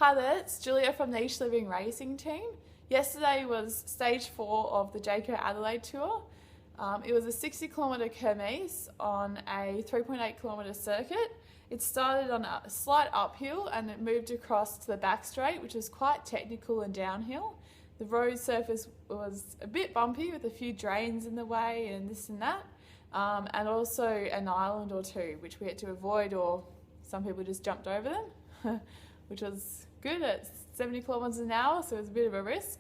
Hi there, it's Julia from the Nicheliving Racing team. Yesterday was stage 4 of the Jayco Adelaide Tour. It was a 60 kilometre kermesse on a 3.8 kilometre circuit. It started on a slight uphill and it moved across to the back straight, which was quite technical and downhill. The road surface was a bit bumpy with a few drains in the way and this and that, and also an island or two which we had to avoid, or some people just jumped over them, which was good at 70 kilometres an hour, so it was a bit of a risk.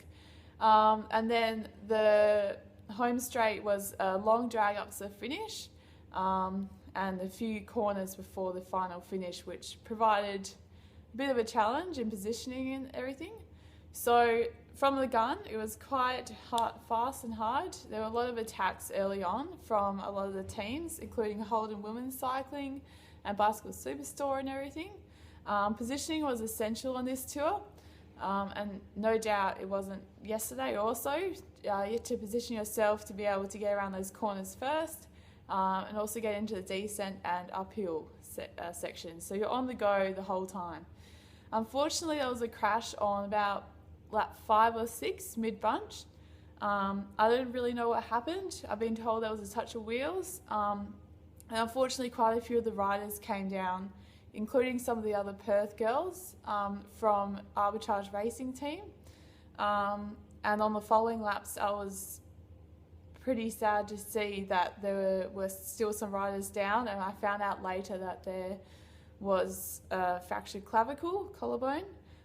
And then the home straight was a long drag up to the finish, and a few corners before the final finish, which provided a bit of a challenge in positioning and everything. So from the gun, it was quite fast and hard. There were a lot of attacks early on from a lot of the teams, including Holden Women's Cycling and Bicycle Superstore and everything. Positioning was essential on this tour, and no doubt it wasn't yesterday also. You had to position yourself to be able to get around those corners first, and also get into the descent and uphill sections. So you're on the go the whole time. Unfortunately, there was a crash on about lap 5 or 6 mid-bunch. I don't really know what happened. I've been told there was a touch of wheels, and unfortunately quite a few of the riders came down, including some of the other Perth girls from Arbitrage Racing team. And on the following laps, I was pretty sad to see that there were still some riders down, and I found out later that there was a fractured clavicle, collarbone,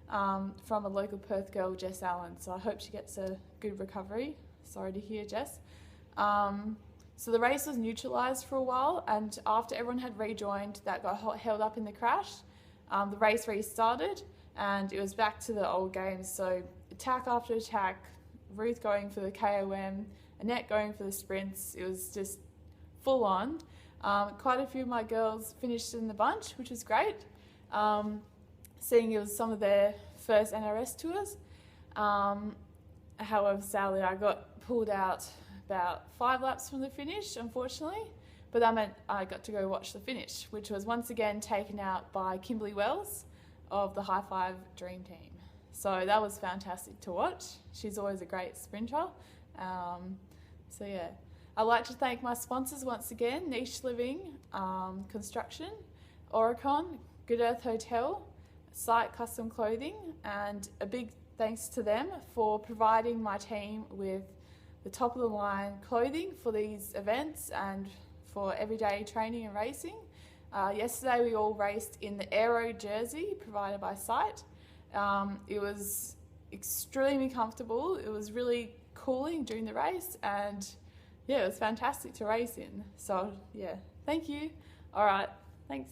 from a local Perth girl, Jess Allen. So I hope she gets a good recovery. Sorry to hear, Jess. So the race was neutralised for a while, and after everyone had rejoined that got held up in the crash, the race restarted and it was back to the old games. So attack after attack, Ruth going for the KOM, Annette going for the sprints. It was just full on. Quite a few of my girls finished in the bunch, which was great, seeing it was some of their first NRS tours. However, sadly I got pulled out about 5 laps from the finish, unfortunately, but that meant I got to go watch the finish, which was once again taken out by Kimberly Wells of the High Five Dream Team. So that was fantastic to watch. She's always a great sprinter. So yeah, I'd like to thank my sponsors once again: Nicheliving Construction, Oricon, Good Earth Hotel, Site Custom Clothing, and a big thanks to them for providing my team with the top of the line clothing for these events and for everyday training and racing. Yesterday we all raced in the Aero jersey provided by Site. It was extremely comfortable. It was really cooling during the race, and yeah, it was fantastic to race in. So yeah, thank you. All right, thanks.